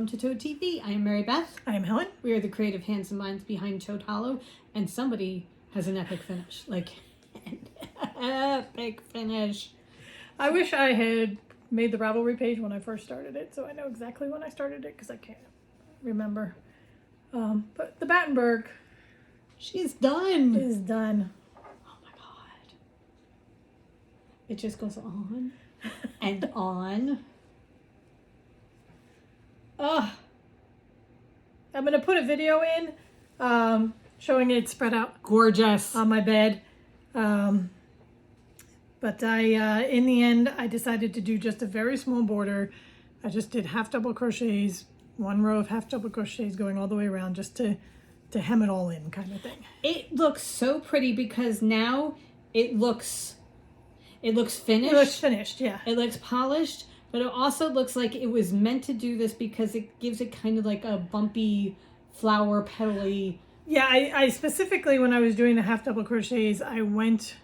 welcome to Toad TV. I am Mary Beth. I am Helen. We are the creative hands and minds behind Toad Hollow, and somebody has an epic finish. Like, an epic finish. I wish I had made the Ravelry page when I first started it, so I know exactly when I started it, because I can't remember. But the Battenberg She's done. is done. Oh my god. It just goes on and on. Ugh. I'm going to put a video in showing it spread out Gorgeous. on my bed. But in the end, I decided to do just a very small border. I just did half double crochets, one row of half double crochets going all the way around, just to hem it all in, kind of thing. It looks so pretty because now it looks finished. It looks finished, yeah. It looks polished, but it also looks like it was meant to do this because it gives it kind of like a bumpy, flower petally. Yeah, I specifically, when I was doing the half double crochets, I went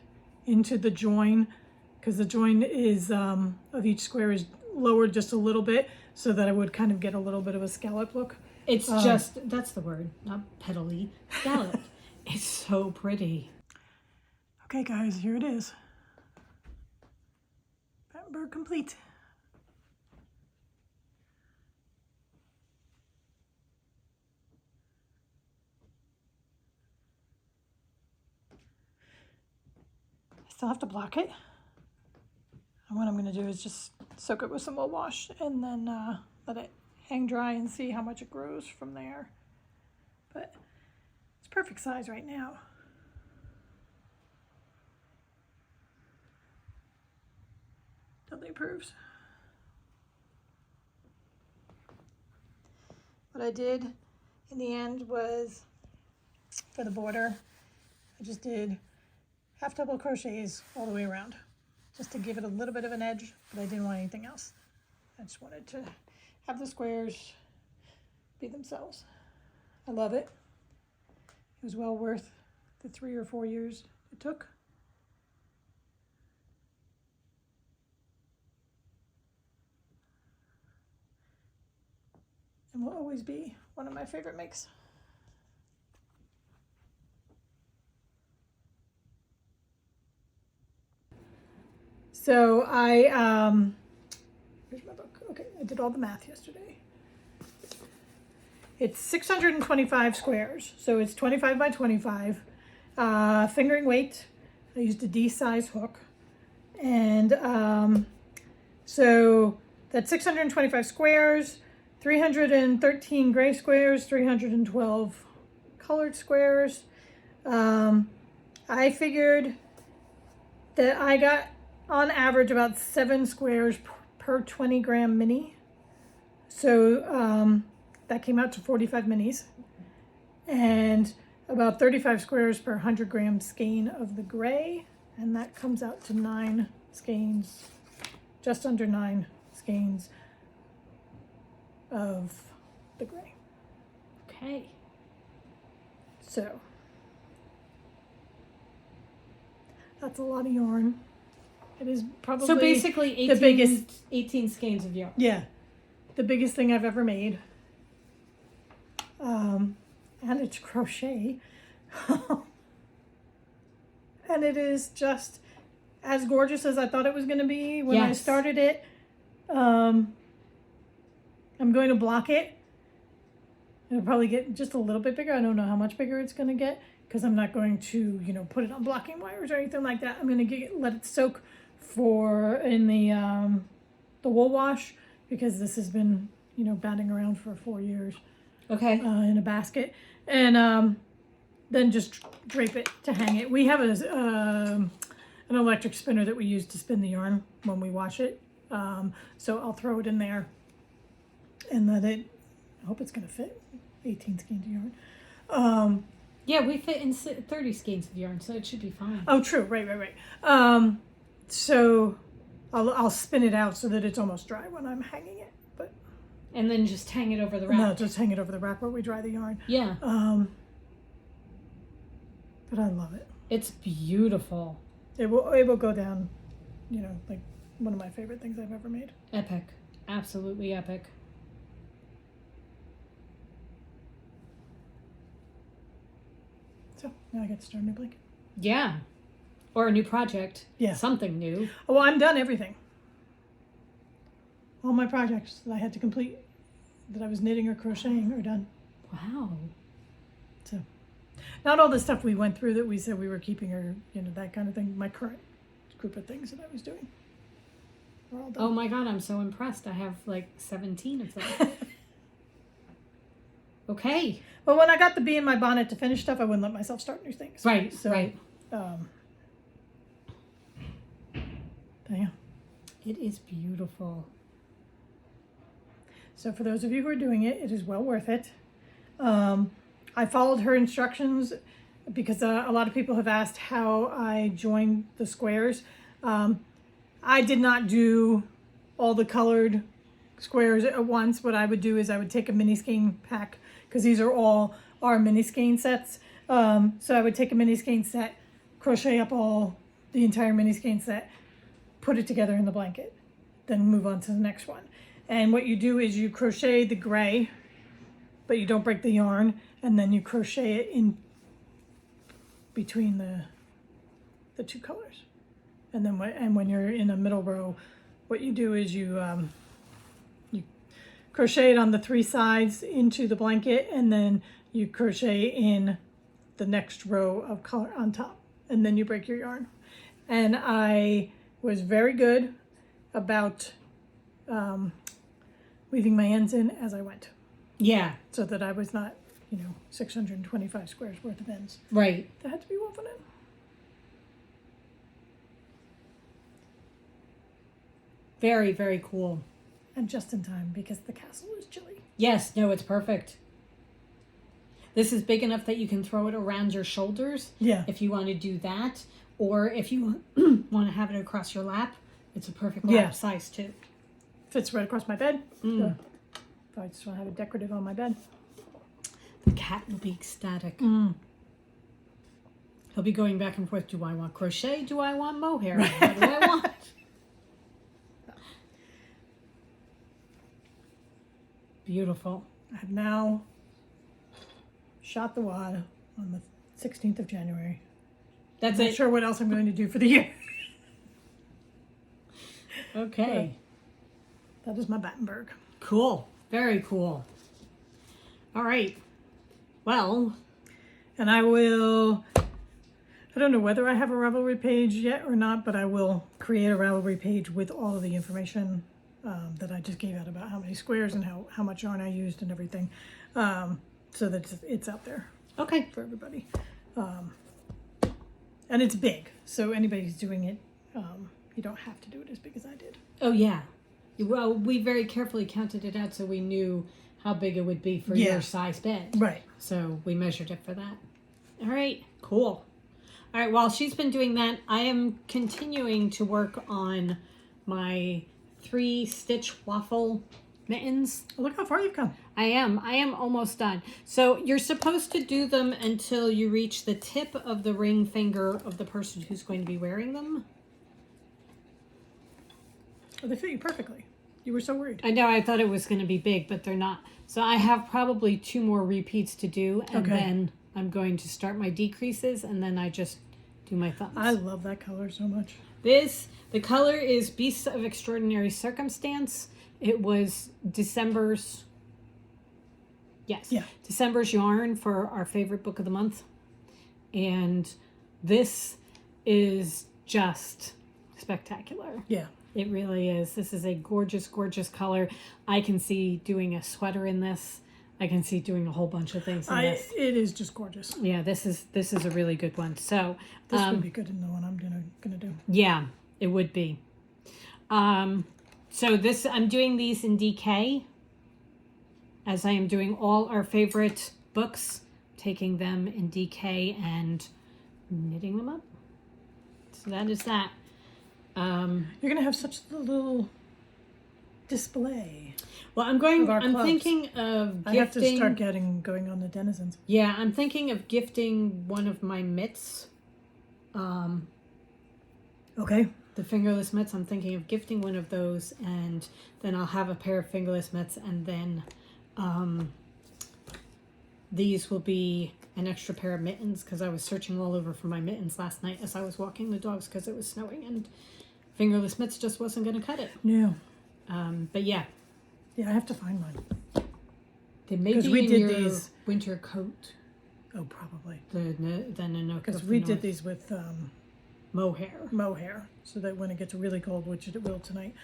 into the join, because the join is of each square is lowered just a little bit, so that I would kind of get a little bit of a scallop look. It's just, that's the word, not petally, scalloped. It's so pretty. Okay guys, here it is. Battenberg complete. Still have to block it. And what I'm going to do is just soak it with some wool wash and then let it hang dry and see how much it grows from there. But it's perfect size right now. Dudley approves. What I did in the end was, for the border, I just did half double crochets all the way around, just to give it a little bit of an edge, but I didn't want anything else. I just wanted to have the squares be themselves. I love it. It was well worth the 3 or 4 years it took. And will always be one of my favorite makes. So here's my book. Okay, I did all the math yesterday. It's 625 squares, so it's 25 by 25. Fingering weight, I used a D size hook. And so that's 625 squares, 313 gray squares, 312 colored squares. I figured that I got on average about 7 squares per 20 gram mini. So that came out to 45 minis, and about 35 squares per 100 gram skein of the gray, and that comes out to 9 skeins, just under 9 skeins of the gray. Okay. So that's a lot of yarn. It is probably So basically the biggest 18 skeins of yarn. Yeah, the biggest thing I've ever made. And it's crochet. And it is just as gorgeous as I thought it was going to be when I started it. I'm going to block it. It'll probably get just a little bit bigger. I don't know how much bigger it's going to get, because I'm not going to, put it on blocking wires or anything like that. I'm going to let it soak in the wool wash, because this has been, batting around for 4 years. Okay. In a basket, and then just drape it to hang it. We have an electric spinner that we use to spin the yarn when we wash it. So I'll throw it in there and let it, I hope it's going to fit 18 skeins of yarn. Yeah, we fit in 30 skeins of yarn, so it should be fine. Oh, true. Right. So I'll spin it out so that it's almost dry when I'm hanging it. And then just hang it over the rack. No, just hang it over the rack where we dry the yarn. Yeah. But I love it. It's beautiful. It will go down, like one of my favorite things I've ever made. Epic. Absolutely epic. Now I get to start a new blanket. Yeah. Or a new project. Yeah. Something new. Oh, well, I'm done everything. All my projects that I had to complete, that I was knitting or crocheting, are done. Wow. So, not all the stuff we went through that we said we were keeping, or that kind of thing. My current group of things that I was doing are all done. Oh my God, I'm so impressed. I have like 17 of them. Okay. Well, when I got the bee in my bonnet to finish stuff, I wouldn't let myself start new things. Right. So, right. But yeah. It is beautiful. So for those of you who are doing it, it is well worth it. I followed her instructions because a lot of people have asked how I joined the squares. I did not do all the colored squares at once. What I would do is I would take a mini skein pack, because these are all our mini skein sets. So I would take a mini skein set, crochet up the entire mini skein set, put it together in the blanket, then move on to the next one. And what you do is you crochet the gray, but you don't break the yarn, and then you crochet it in between the two colors. And then when you're in a middle row, what you do is you crochet it on the 3 sides into the blanket, and then you crochet in the next row of color on top, and then you break your yarn. And I was very good about weaving my ends in as I went, Yeah. so that I was not 625 squares worth of ends Right. that had to be woven in. Very, very cool. And just in time, because the castle is chilly. Yes. No, it's perfect. This is big enough that you can throw it around your shoulders. Yeah. If you want to do that. Or if you want to have it across your lap, it's a perfect lap Yeah. size too. Fits right across my bed. So if I just want to have it decorative on my bed. The cat will be ecstatic. He'll be going back and forth. Do I want crochet? Do I want mohair? What do I want? Beautiful. I have now shot the wad on the 16th of January. That's I'm not it. sure what else I'm going to do for the year. Okay. That is my Battenberg. Cool. Very cool. All right. Well, And I don't know whether I have a Ravelry page yet or not, but I will create a Ravelry page with all of the information that I just gave out about how many squares and how much yarn I used and everything, so that it's out there okay. for everybody. And it's big, so anybody who's doing it, you don't have to do it as big as I did. Oh, yeah. Well, we very carefully counted it out so we knew how big it would be for your size bed. Right. So we measured it for that. All right. Cool. All right. While she's been doing that, I am continuing to work on my 3-stitch waffle mittens. Oh, look how far you've come. I am almost done. So you're supposed to do them until you reach the tip of the ring finger of the person who's going to be wearing them. Oh, they fit you perfectly. You were so worried. I know, I thought it was going to be big, but they're not. So I have probably 2 more repeats to do, and then I'm going to start my decreases, and then I just do my thumbs. I love that color so much. The color is Beasts of Extraordinary Circumstance. It was December's yarn for our favorite book of the month. And this is just spectacular. Yeah. It really is. This is a gorgeous, gorgeous color. I can see doing a sweater in this. I can see doing a whole bunch of things in this. It is just gorgeous. Yeah, this is a really good one. So this would be good in the one I'm gonna do. Yeah, it would be. So I'm doing these in DK, as I am doing all our favorite books, taking them in DK and knitting them up. So that is that. You're gonna have such a little display. Well, I'm thinking of gifting. I have to start going on the Denizens. Yeah, I'm thinking of gifting one of my mitts. Okay. The fingerless mitts, I'm thinking of gifting one of those, and then I'll have a pair of fingerless mitts, and then these will be an extra pair of mittens because I was searching all over for my mittens last night as I was walking the dogs because it was snowing and fingerless mitts just wasn't going to cut it. Yeah. But yeah. Yeah, I have to find mine. They may be we in did your these. winter coat. Oh, probably. The Nanook. Because we did these with mohair. Mohair, so that when it gets really cold, which it will tonight,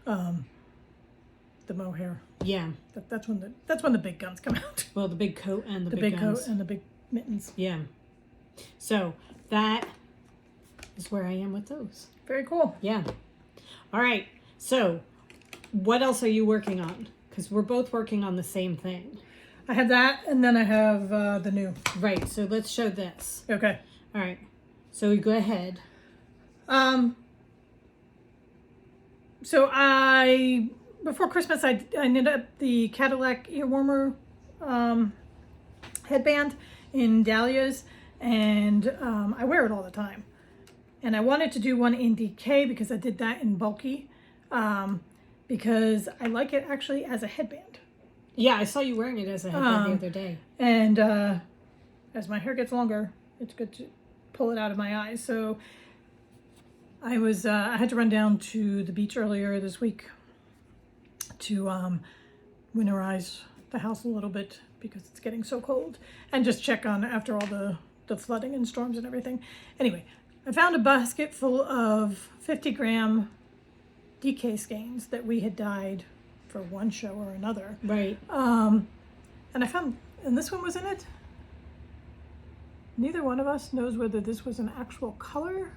the mohair. Yeah. That's when the big guns come out. Well, the big coat and the big guns. coat and the big mittens. Yeah. So that is where I am with those. Very cool. Yeah. All right. So what else are you working on? Because we're both working on the same thing. I have that, and then I have the new. Right. So let's show this. Okay. All right. So you go ahead. So before Christmas, I knit up the Cadillac ear warmer headband in dahlias, and I wear it all the time. And I wanted to do one in DK because I did that in bulky, because I like it actually as a headband. Yeah, I saw you wearing it as a headband the other day. And as my hair gets longer, it's good to pull it out of my eyes. So I had to run down to the beach earlier this week to winterize the house a little bit because it's getting so cold, and just check on after all the flooding and storms and everything. Anyway, I found a basket full of 50-gram DK skeins that we had dyed for one show or another. Right. And this one was in it. Neither one of us knows whether this was an actual color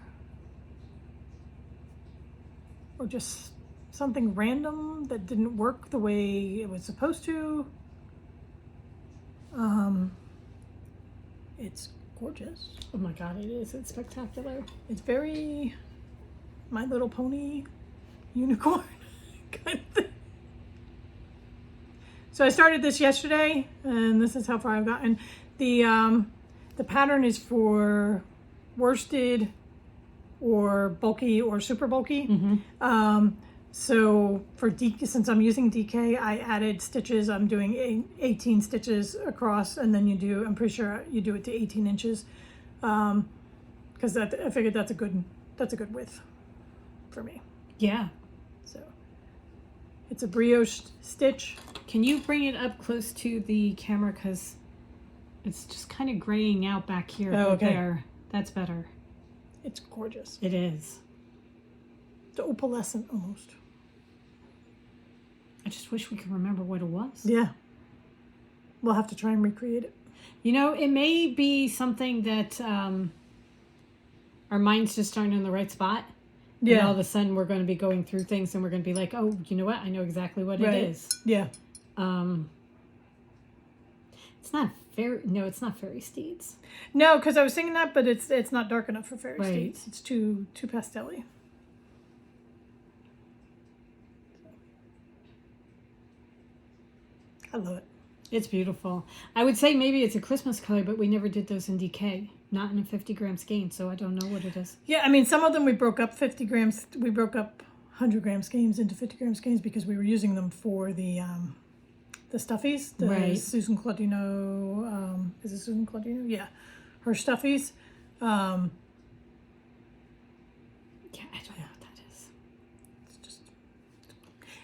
or just something random that didn't work the way it was supposed to. It's gorgeous. Oh my God, it is. It's spectacular. It's very My Little Pony unicorn kind of thing. So I started this yesterday, and this is how far I've gotten. The pattern is for worsted or bulky or super bulky. Mm-hmm. So for since I'm using DK, I added stitches. I'm doing 18 stitches across, and then I'm pretty sure you do it to 18 inches, because I figured that's a good width for me. Yeah. So it's a brioche stitch. Can you bring it up close to the camera, because it's just kind of graying out back here. Oh, okay. There. That's better. It's gorgeous. It is. It's opalescent almost. I just wish we could remember what it was. Yeah. We'll have to try and recreate it. You know, it may be something that our minds just aren't in the right spot. Yeah. And all of a sudden we're going to be going through things and we're going to be like, oh, you know what? I know exactly what it is. Yeah. It's not fairy. No, it's not fairy steeds. No, because I was thinking that, but it's not dark enough for fairy Right. steeds. It's too pastel-y. I love it. It's beautiful. I would say maybe it's a Christmas color, but we never did those in DK. Not in a 50-gram skein, so I don't know what it is. Yeah, I mean, some of them we broke up 50 grams. We broke up 100-gram skeins into 50-gram skeins because we were using them for the stuffies. The Right. Susan Claudino, is it Susan Claudino? Yeah, her stuffies. Yeah, I don't know what that is.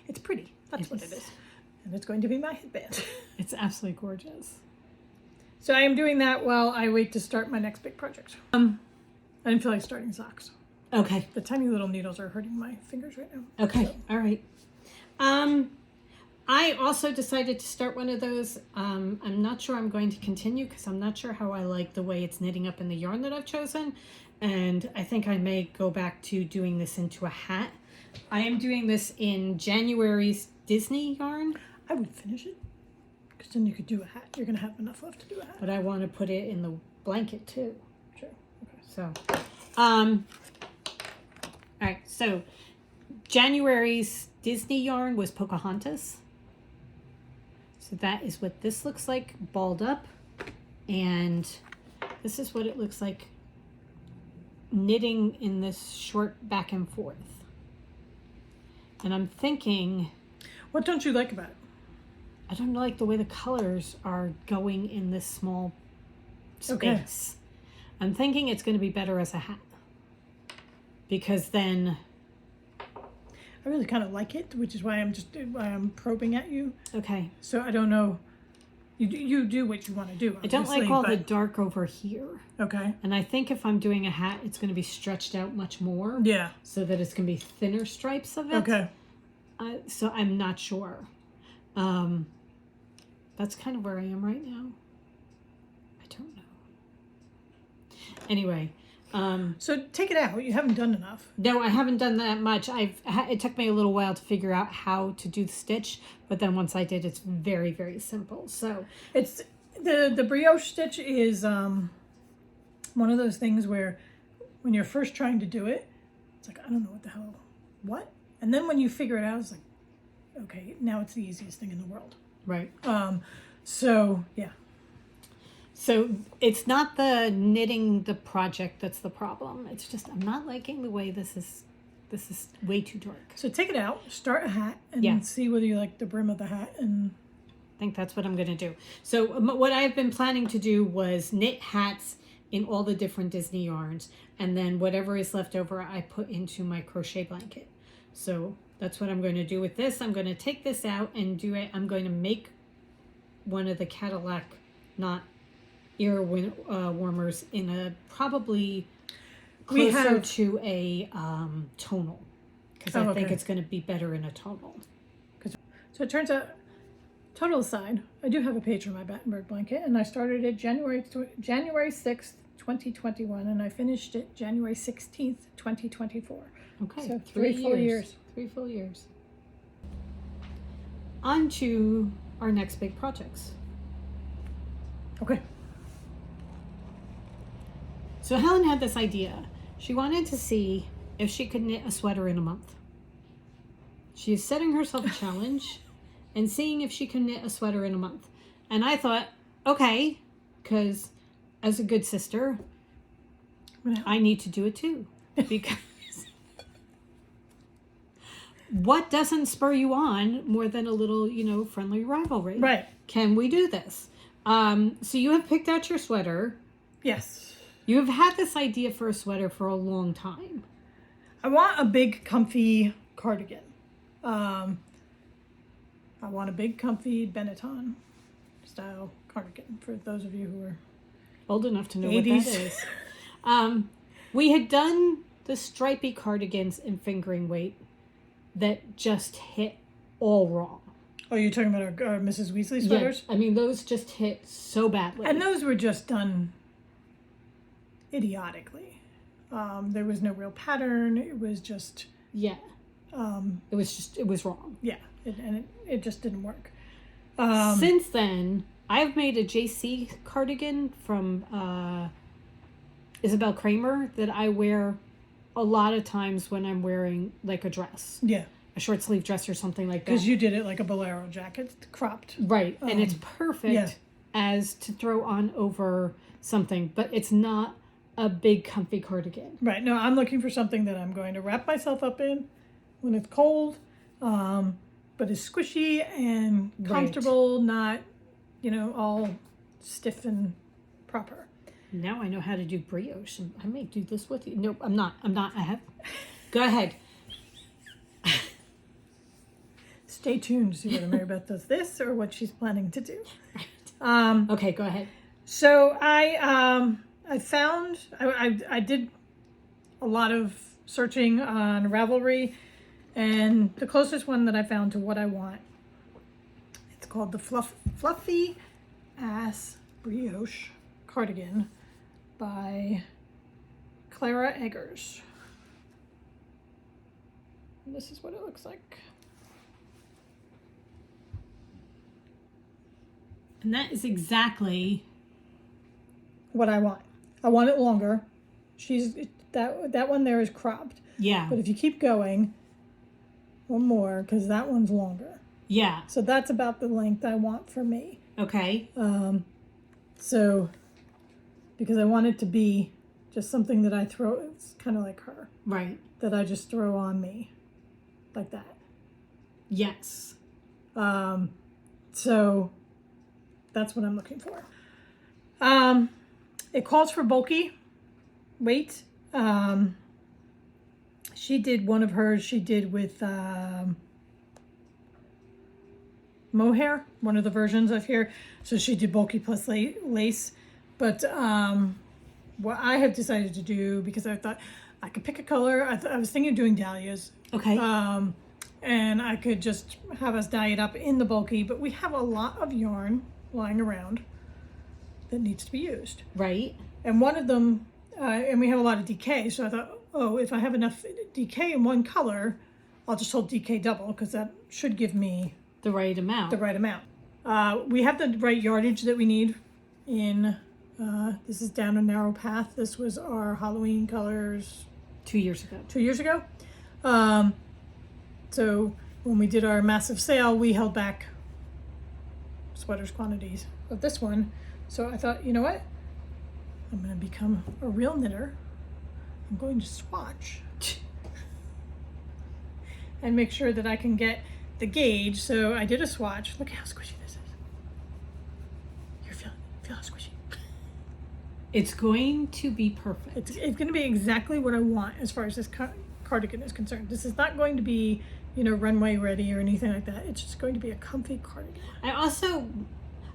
It's pretty. That's what it is. And it's going to be my headband. It's absolutely gorgeous. So I am doing that while I wait to start my next big project. I didn't feel like starting socks. Okay. The tiny little needles are hurting my fingers right now. Okay. So. All right. I also decided to start one of those. I'm not sure I'm going to continue because I'm not sure how I like the way it's knitting up in the yarn that I've chosen. And I think I may go back to doing this into a hat. I am doing this in January's Disney yarn. I would finish it. Because then you could do a hat. You're going to have enough left to do a hat. But I want to put it in the blanket too. Sure. Okay. So, all right. So, January's Disney yarn was Pocahontas. So that is what this looks like, balled up. And this is what it looks like knitting in this short back and forth. And I'm thinking... What don't you like about it? I don't like the way the colors are going in this small space. I'm thinking it's going to be better as a hat. Because then... I really kind of like it, which is why I'm probing at you. Okay. So I don't know. You do what you want to do. I don't like all the dark over here. Okay. And I think if I'm doing a hat, it's going to be stretched out much more. Yeah. So that it's going to be thinner stripes of it. Okay. So I'm not sure. That's kind of where I am right now. I don't know. Anyway. So take it out. You haven't done enough. No, I haven't done that much. It took me a little while to figure out how to do the stitch, but then once I did, it's very, very simple. So it's the brioche stitch is one of those things where when you're first trying to do it, it's like, I don't know what the hell, what? And then when you figure it out, it's like, okay, now it's the easiest thing in the world. Right. So yeah. So it's not the knitting the project that's the problem. It's just I'm not liking the way this is way too dark. So take it out, start a hat, and see whether you like the brim of the hat. And I think that's what I'm going to do. So what I've been planning to do was knit hats in all the different Disney yarns, and then whatever is left over I put into my crochet blanket. So that's what I'm going to do with this. I'm going to take this out and do it. I'm going to make one of the Cadillac knot ear warmers in a probably closer to a tonal, because I think it's going to be better in a tonal. So it turns out, total aside, I do have a page for my Battenberg blanket, and I started it January 6th, 2021, and I finished it January 16th, 2024. Okay, so 3 full years. 3 full years. On to our next big projects. Okay. So Helen had this idea. She wanted to see if she could knit a sweater in a month. She is setting herself a challenge and seeing if she can knit a sweater in a month. And I thought, okay, because as a good sister, I need to do it too. Because what doesn't spur you on more than a little, friendly rivalry? Right. Can we do this? So you have picked out your sweater. Yes. You have had this idea for a sweater for a long time. I want a big, comfy cardigan. I want a big, comfy Benetton style cardigan for those of you who are old enough to know 80s. What that is. We had done the stripy cardigans in fingering weight that just hit all wrong. Oh, you're talking about our Mrs. Weasley sweaters? Yeah, I mean, those just hit so badly. And those were just done idiotically. There was no real pattern. It was just... Yeah. It was wrong. Yeah, it just didn't work. Since then, I've made a JC cardigan from Isabel Kramer that I wear a lot of times when I'm wearing like a dress. Yeah. A short sleeve dress or something like that. Because you did it like a bolero jacket, cropped. Right. And it's perfect as to throw on over something, but it's not a big comfy cardigan. Right. No, I'm looking for something that I'm going to wrap myself up in when it's cold, but is squishy and comfortable, not, all stiff and proper. Now I know how to do brioche. I may do this with you. No, I'm not. I have. Go ahead. Stay tuned to see whether Mary Beth does this or what she's planning to do. Okay, go ahead. So I found, I did a lot of searching on Ravelry, and the closest one that I found to what I want, it's called the Fluffy Ass Brioche Cardigan by Clara Eggers. And this is what it looks like. And that is exactly what I want. I want it longer. That one there is cropped. Yeah. But if you keep going, one more, because that one's longer. Yeah. So that's about the length I want for me. Okay. So, because I want it to be just something that I throw, it's kind of like her. Right. That I just throw on me. Like that. Yes. So, that's what I'm looking for. it calls for bulky weight. She did one of hers, she did with mohair, one of the versions of here. So she did bulky plus lace. But what I have decided to do, because I thought I could pick a color, I was thinking of doing dahlias. Okay. And I could just have us dye it up in the bulky, but we have a lot of yarn lying around that needs to be used. Right. And one of them, and we have a lot of DK, so I thought, oh, if I have enough DK in one color, I'll just hold DK double, because that should give me the right amount. the right amount. We have the right yardage that we need in, this is Down a Narrow Path. This was our Halloween colors 2 years ago. 2 years ago. So when we did our massive sale, we held back sweaters quantities of this one. So I thought, you know what? I'm going to become a real knitter. I'm going to swatch and make sure that I can get the gauge. So I did a swatch. Look how squishy this is. You're feel how squishy. It's going to be perfect. It's going to be exactly what I want as far as this cardigan is concerned. This is not going to be, runway ready or anything like that. It's just going to be a comfy cardigan.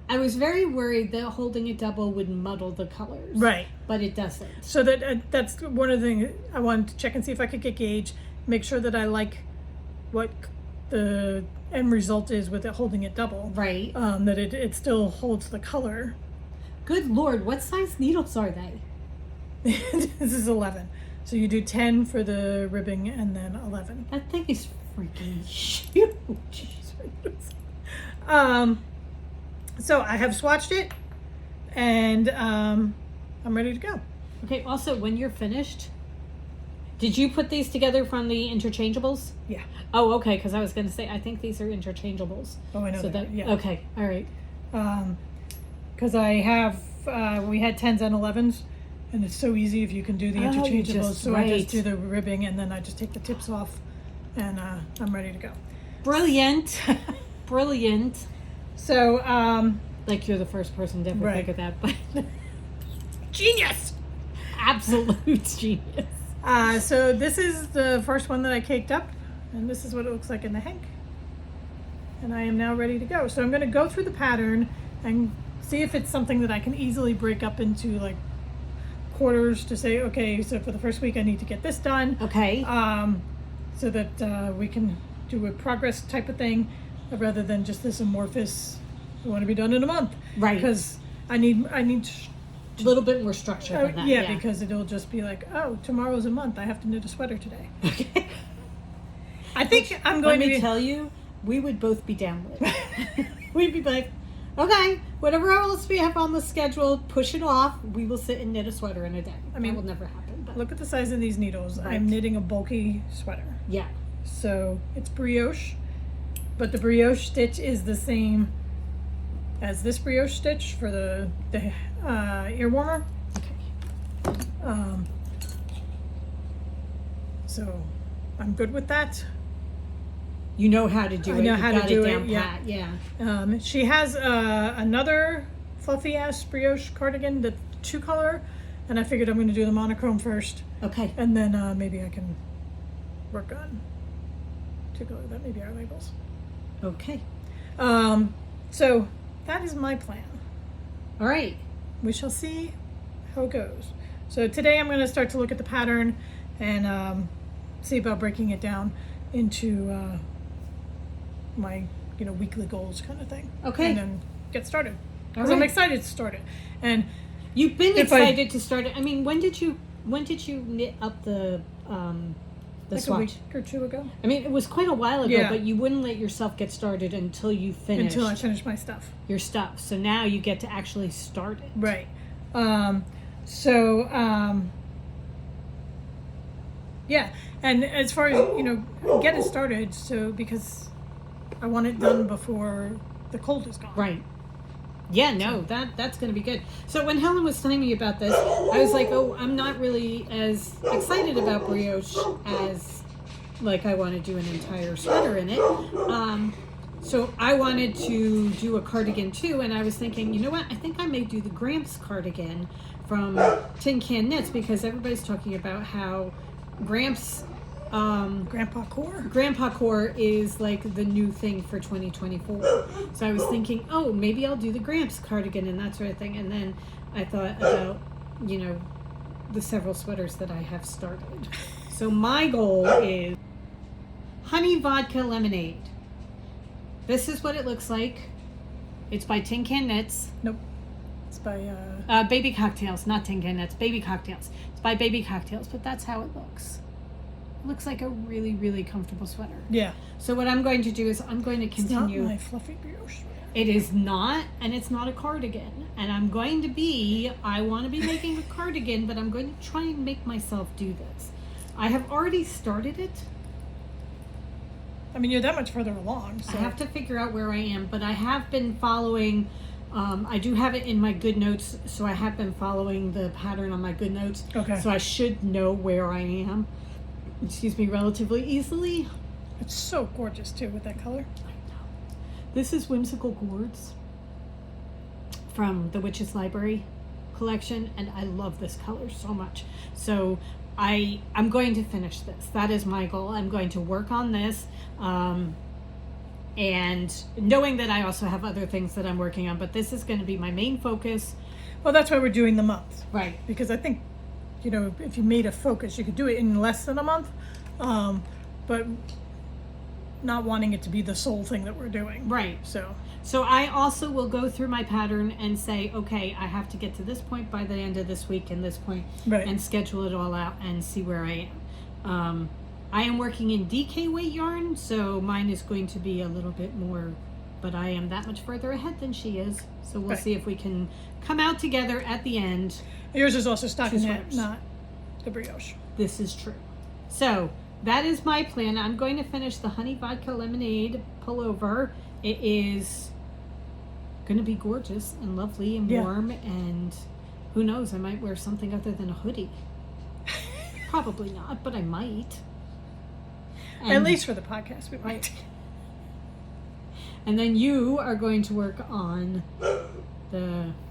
I was very worried that holding it double would muddle the colors. Right. But it doesn't. So that's one of the things I wanted to check and see if I could get gauge, make sure that I like what the end result is with it holding it double. Right. That it still holds the color. Good Lord, what size needles are they? This is 11. So you do 10 for the ribbing and then 11. That thing is freaking huge. So I have swatched it and I'm ready to go. Okay, also when you're finished, did you put these together from the interchangeables? Yeah. Oh, okay, because I was going to say, I think these are interchangeables. Oh, I know so that. Yeah. Okay, all right. Because I have, we had 10s and 11s, and it's so easy if you can do the interchangeables. So I just do the ribbing, and then I just take the tips off, and I'm ready to go. Brilliant. Brilliant. So, like you're the first person to ever think of that, but genius! Absolute genius. So this is the first one that I caked up, and this is what it looks like in the hank. And I am now ready to go. So I'm going to go through the pattern and see if it's something that I can easily break up into like quarters to say, okay, so for the first week I need to get this done. Okay. So that we can do a progress type of thing rather than just this amorphous, I want to be done in a month. Right. Because I need a little bit more structure than that. Yeah, because it'll just be like, oh, tomorrow's a month. I have to knit a sweater today. Okay. I think I'm going to to tell you, we would both be down with it. We'd be like, okay, whatever else we have on the schedule, push it off. We will sit and knit a sweater in a day. I mean, that will never happen. But look at the size of these needles. Right. I'm knitting a bulky sweater. Yeah. So it's brioche, but the brioche stitch is the same as this brioche stitch for the ear warmer. Okay. So I'm good with that. You know how to do it. I know how to do it. Pat. Yeah. She has another fluffy ass brioche cardigan, the 2-color, and I figured I'm going to do the monochrome first. Okay. And then maybe I can work on 2-color. That may be our labels. Okay. So that is my plan. All right. We shall see how it goes. So today I'm going to start to look at the pattern and see about breaking it down into my weekly goals kind of thing. Okay. And then get started. Because Right. I'm excited to start it. And you've been excited to start it. I mean, when did you knit up the like swatch? a week or two ago. I mean, it was quite a while ago, Yeah. but you wouldn't let yourself get started until you finished Until I finish my stuff. your stuff. So now you get to actually start it. Right. Yeah. And as far as, get it started, so because I want it done before the cold is gone. Right. Yeah, no, that's going to be good. So when Helen was telling me about this, I was like, oh, I'm not really as excited about brioche as, like, I want to do an entire sweater in it. So I wanted to do a cardigan too, and I was thinking, you know what? I think I may do the Gramps cardigan from Tin Can Knits because everybody's talking about how Gramps Grandpa Core. Grandpa Core is like the new thing for 2024. So I was thinking, oh, maybe I'll do the Gramps cardigan and that sort of thing. And then I thought about, you know, the several sweaters that I have started. So my goal is honey vodka lemonade. This is what it looks like. It's by Tin Can Knits. Nope. It's by Baby Cocktails, not Tin Can Knits. Baby Cocktails. It's by Baby Cocktails, but that's how it looks. It looks like a really, really comfortable sweater. Yeah. So what I'm going to do is I'm going to continue. It's not my fluffy brioche sweater. It is not, and it's not a cardigan. And I want to be making a cardigan, but I'm going to try and make myself do this. I have already started it. I mean, you're that much further along. So. I have to figure out where I am, but I have been following, I do have it in my Good Notes, so I have been following the pattern on my Good Notes. Okay. So I should know where I am, relatively easily. It's so gorgeous, too, with that color. I know. This is Whimsical Gourds from the Witch's Library collection, and I love this color so much. So I'm going to finish this. That is my goal. I'm going to work on this. And knowing that I also have other things that I'm working on, but this is going to be my main focus. Well, that's why we're doing the month. Right. Because I think, you know, if you made a focus, you could do it in less than a month. But not wanting it to be the sole thing that we're doing. Right. So I also will go through my pattern and say, okay, I have to get to this point by the end of this week and this point, right, and schedule it all out and see where I am. I am working in DK weight yarn, so mine is going to be a little bit more, but I am that much further ahead than she is. So we'll see if we can come out together at the end. Yours is also stockinette, not the brioche. This is true. So that is my plan. I'm going to finish the honey vodka lemonade pullover. It is going to be gorgeous and lovely and warm, and who knows, I might wear something other than a hoodie. Probably not, but I might. And at least for the podcast, we might. And then you are going to work on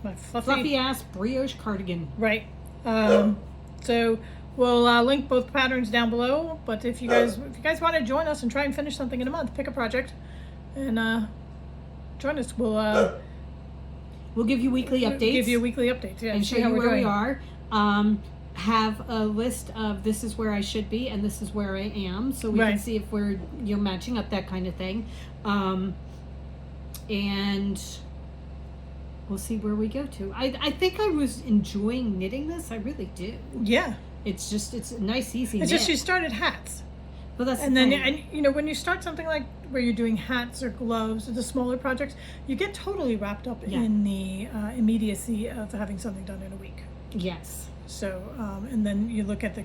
my fluffy ass brioche cardigan. Right. So we'll link both patterns down below. But if you guys want to join us and try and finish something in a month, pick a project and join us. We'll give you weekly updates. Give you weekly updates, yeah, and show you where we are. Have a list of this is where I should be and this is where I am, so we can see if we're matching up, that kind of thing, and we'll see where we go to. I think I was enjoying knitting this. I really do. Yeah. It's a nice, easy. It's just you started hats. Well, that's and then and you know, when you start something like where you're doing hats or gloves or the smaller projects, you get totally wrapped up in the immediacy of having something done in a week. Yes. So, and then you look at the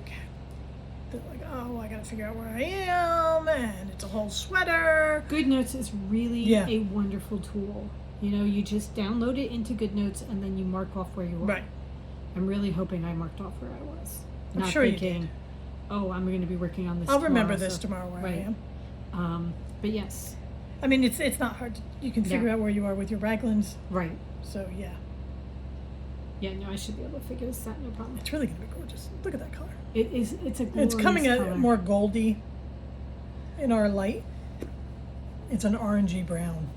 like, oh, I got to figure out where I am, and it's a whole sweater. Good Notes is really a wonderful tool. You know, you just download it into Good Notes, and then you mark off where you are. Right. I'm really hoping I marked off where I was. I'm not sure thinking, you did. Oh, I'm going to be working on this. I'll remember this tomorrow where I am. But yes. I mean, it's not hard. You can figure out where you are with your raglans. Right. So yeah. Yeah, no, I should be able to figure this out, no problem. It's really going to be gorgeous. Look at that color. It is, it's a glorious It's coming color. out more goldy in our light. It's an orangey brown.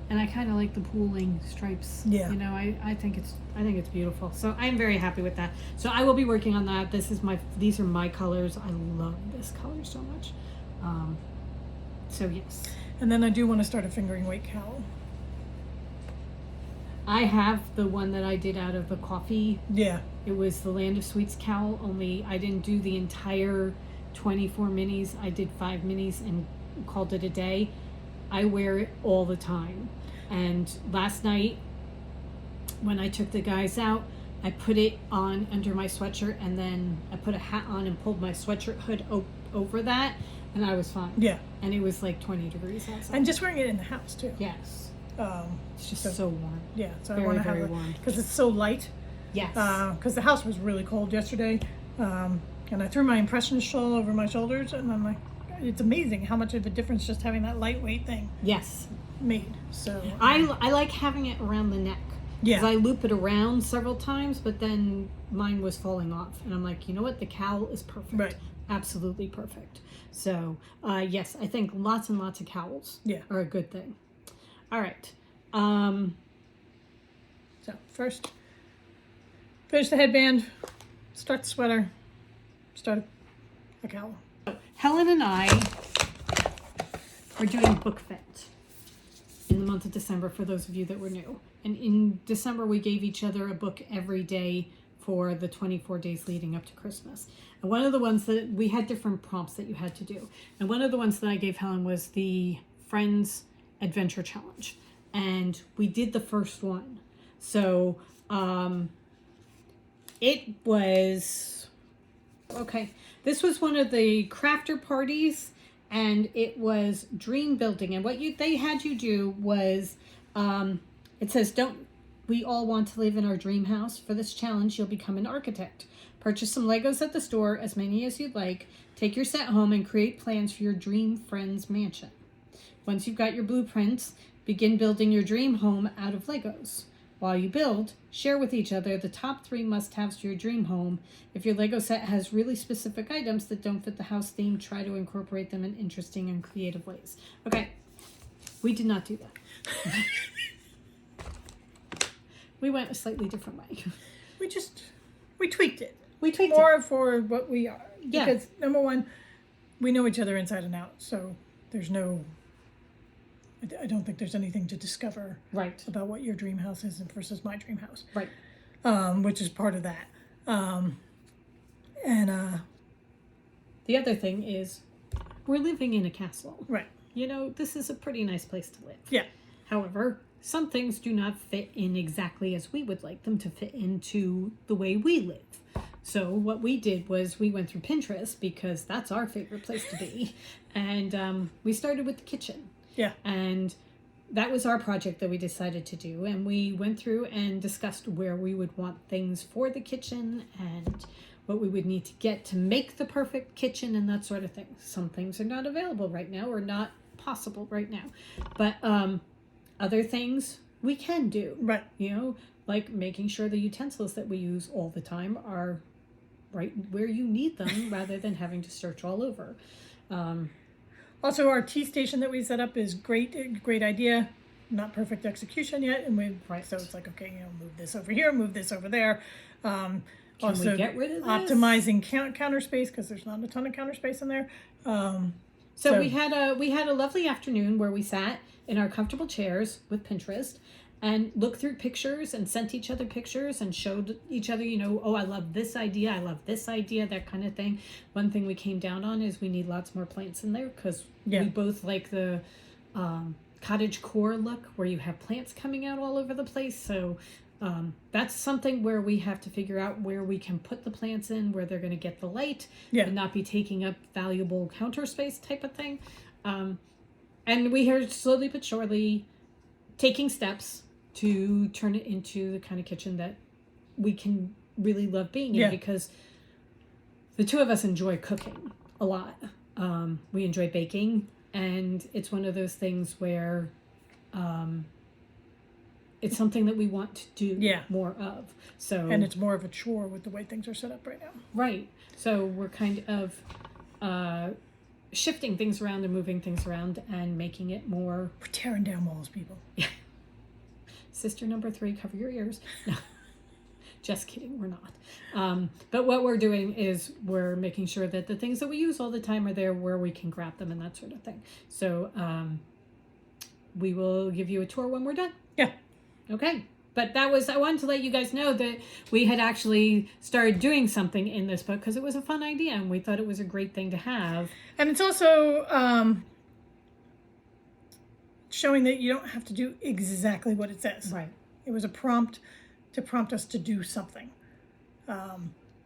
And I kind of like the pooling stripes. Yeah. You know, I think it's beautiful. So I'm very happy with that. So I will be working on that. These are my colors. I love this color so much. So yes. And then I do want to start a fingering weight cowl. I have the one that I did out of the coffee. Yeah. It was the Land of Sweets cowl, only I didn't do the entire 24 minis. I did 5 minis and called it a day. I wear it all the time. And last night, when I took the guys out, I put it on under my sweatshirt, and then I put a hat on and pulled my sweatshirt hood over that, and I was fine. Yeah. And it was like 20 degrees outside. And just wearing it in the house, too. Yes. It's just so warm. Yeah, so very, I want to very have warm. because it's so light. Yes. Because the house was really cold yesterday, and I threw my impressionist shawl over my shoulders, and I'm like, it's amazing how much of a difference just having that lightweight thing Yes. made. So I like having it around the neck. Yeah. Because I loop it around several times, but then mine was falling off. And I'm like, you know what? The cowl is perfect. Right. Absolutely perfect. So, yes, I think lots and lots of cowls are a good thing. All right. So first, finish the headband, start the sweater, start a cowl. Helen and I are doing book fit in the month of December for those of you that were new. And in December, we gave each other a book every day for the 24 days leading up to Christmas. And one of the ones that we had different prompts that you had to do. And one of the ones that I gave Helen was the Friends Adventure Challenge. And we did the first one. So it was, okay, this was one of the crafter parties, and it was dream building. And what they had you do was, it says, don't we all want to live in our dream house? For this challenge, you'll become an architect. Purchase some Legos at the store, as many as you'd like. Take your set home and create plans for your dream friend's mansion. Once you've got your blueprints, begin building your dream home out of Legos. While you build, share with each other the top 3 must-haves to your dream home. If your Lego set has really specific items that don't fit the house theme, try to incorporate them in interesting and creative ways. Okay, we did not do that. We went a slightly different way. We tweaked it. We tweaked more it. For what we are. Yeah. Because number one, we know each other inside and out, so there's no, I don't think there's anything to discover about what your dream house is versus my dream house. Right. Which is part of that. The other thing is, we're living in a castle. Right. You know, this is a pretty nice place to live. Yeah. However, some things do not fit in exactly as we would like them to fit into the way we live. So what we did was we went through Pinterest, because that's our favorite place to be. And we started with the kitchen. Yeah. And that was our project that we decided to do. And we went through and discussed where we would want things for the kitchen and what we would need to get to make the perfect kitchen and that sort of thing. Some things are not available right now or not possible right now. But other things we can do. Right. You know, like making sure the utensils that we use all the time are right where you need them rather than having to search all over. Also, our tea station that we set up is great idea. Not perfect execution yet, and so it's like, okay, move this over here, move this over there. Can also, we get rid of this? Optimizing counter space, because there's not a ton of counter space in there. So we had a lovely afternoon where we sat in our comfortable chairs with Pinterest and looked through pictures and sent each other pictures and showed each other, oh, I love this idea, that kind of thing. One thing we came down on is we need lots more plants in there, because we both like the cottage core look where you have plants coming out all over the place. So that's something where we have to figure out where we can put the plants in, where they're going to get the light and not be taking up valuable counter space type of thing. And we are slowly but surely taking steps to turn it into the kind of kitchen that we can really love being in, because the two of us enjoy cooking a lot. We enjoy baking, and it's one of those things where it's something that we want to do more of. So, and it's more of a chore with the way things are set up right now. Right. So we're kind of shifting things around and moving things around and making it more... We're tearing down walls, people. Yeah. Sister number 3, cover your ears. No, just kidding, we're not. But what we're doing is we're making sure that the things that we use all the time are there where we can grab them and that sort of thing. So we will give you a tour when we're done. Yeah. Okay. But I wanted to let you guys know that we had actually started doing something in this book because it was a fun idea and we thought it was a great thing to have. And it's also showing that you don't have to do exactly what it says. Right. It was a prompt to prompt us to do something.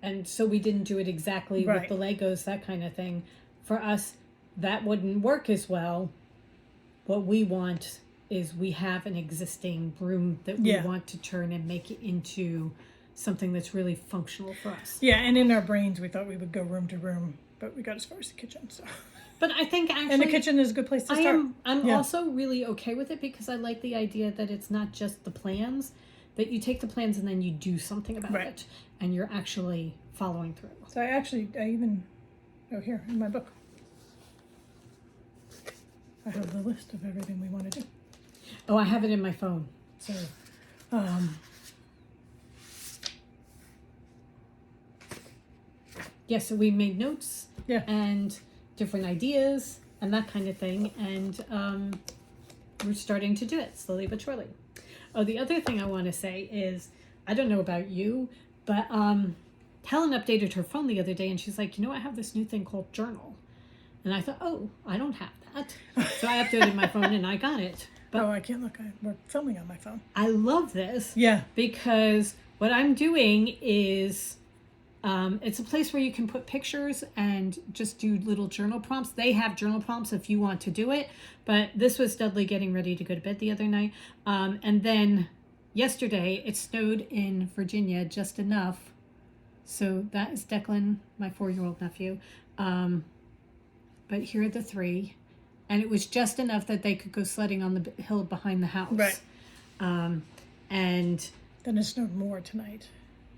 And so we didn't do it exactly with the Legos, that kind of thing. For us, that wouldn't work as well. What we want is we have an existing room that we want to turn and make it into something that's really functional for us. Yeah, and in our brains, we thought we would go room to room, but we got as far as the kitchen, so... But I think actually... And the kitchen is a good place to start. I'm also really okay with it because I like the idea that it's not just the plans, that you take the plans and then you do something about Right. it, and you're actually following through. So I even, here in my book, I have the list of everything we want to do. Oh, I have it in my phone. So, Yeah, so we made notes yeah. and different ideas and that kind of thing, and we're starting to do it slowly but surely. Oh, the other thing I want to say is, I don't know about you, but Helen updated her phone the other day, and she's like, I have this new thing called Journal. And I thought, oh, I don't have that. So I updated my phone and I got it. But I can't look. We're filming on my phone. I love this. Yeah. Because what I'm doing is, it's a place where you can put pictures and just do little journal prompts. They have journal prompts if you want to do it. But this was Dudley getting ready to go to bed the other night. And then yesterday it snowed in Virginia just enough. So that is Declan, my 4-year-old nephew. But here are the 3. And it was just enough that they could go sledding on the hill behind the house. Right. And then it snowed more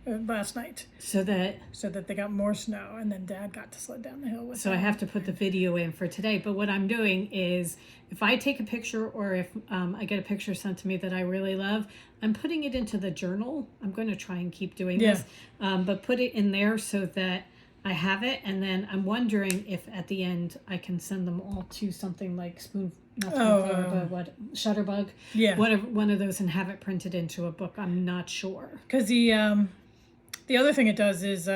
last night. so that they got more snow, and then Dad got to sled down the hill with So them. I have to put the video in for today. But what I'm doing is, if I take a picture or if I get a picture sent to me that I really love, I'm putting it into the journal. I'm going to try and keep doing this. But put it in there so that I have it. And then I'm wondering if at the end I can send them all to something like Shutterbug. Yeah. One of those, and have it printed into a book. I'm not sure. Because the other thing it does is,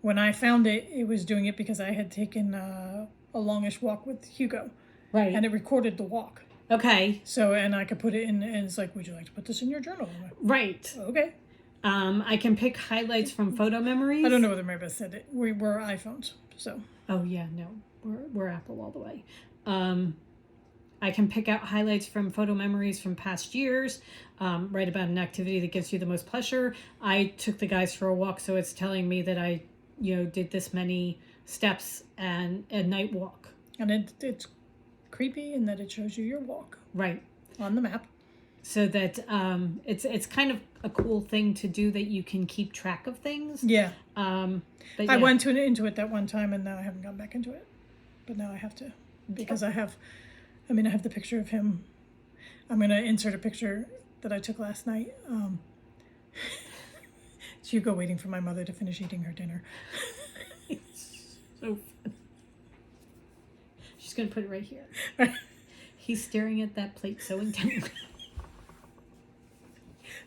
when I found it, it was doing it because I had taken a longish walk with Hugo. Right. And it recorded the walk. Okay. So, and I could put it in, and it's like, would you like to put this in your journal? I'm like, Right. okay. I can pick highlights from photo memories. I don't know whether Mary said it. We're iPhones, so. Oh yeah, no, we're Apple all the way. I can pick out highlights from photo memories from past years, write about an activity that gives you the most pleasure. I took the guys for a walk, so it's telling me that I, did this many steps and a night walk. And it's creepy in that it shows you your walk. Right. On the map. So that it's kind of a cool thing to do, that you can keep track of things. Yeah. But yeah. I went into it that one time, and now I haven't gone back into it. But now I have to, because I have the picture of him. I'm going to insert a picture that I took last night. It's Hugo waiting for my mother to finish eating her dinner. So funny. She's going to put it right here. He's staring at that plate so intently.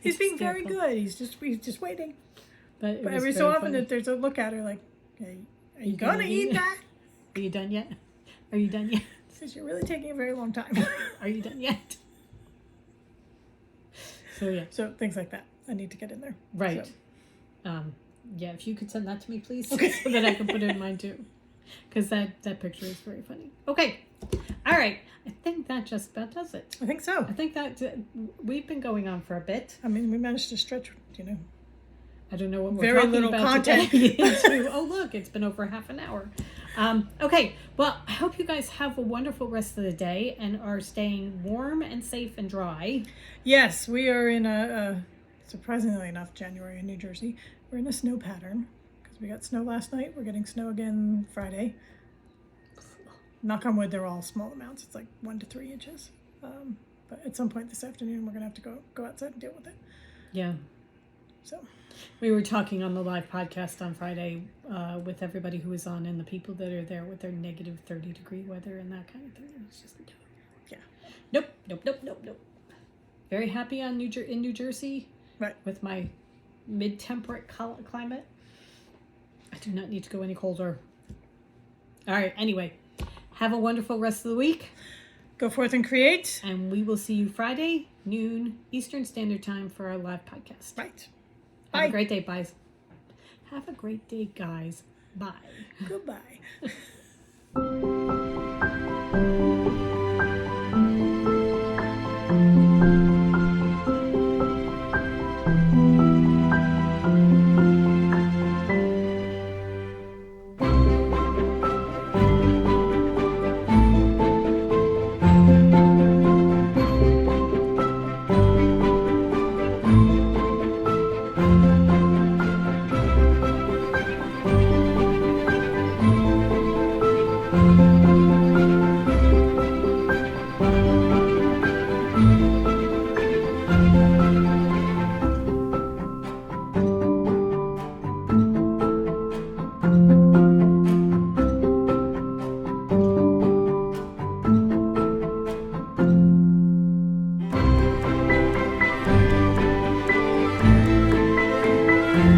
He's being very good. He's just waiting. But every so often there's a look at her like, hey, are you going to eat that? Are you done yet? Are you done yet? Says, you're really taking a very long time. Are you done yet? So yeah. So things like that. I need to get in there. Right. So. Yeah, if you could send that to me, please, okay. So that I can put it in mine too. Because that picture is very funny. Okay. All right. I think that just about does it. I think so. I think that we've been going on for a bit. I mean, we managed to stretch, I don't know what we're very talking little about content. Today. Oh, look, it's been over half an hour. Okay, well, I hope you guys have a wonderful rest of the day and are staying warm and safe and dry. Yes, we are in a surprisingly enough, January in New Jersey. We're in a snow pattern because we got snow last night. We're getting snow again Friday. Knock on wood, they're all small amounts. It's like 1 to 3 inches. But at some point this afternoon, we're going to have to go outside and deal with it. Yeah. So we were talking on the live podcast on Friday with everybody who was on, and the people that are there with their negative 30-degree weather and that kind of thing. It's just Nope. Very happy in New Jersey. Right. With my mid-temperate climate. I do not need to go any colder. All right. Anyway, have a wonderful rest of the week. Go forth and create. And we will see you Friday, noon, Eastern Standard Time for our live podcast. Right. Have a great day, guys. Have a great day, guys. Bye. Goodbye.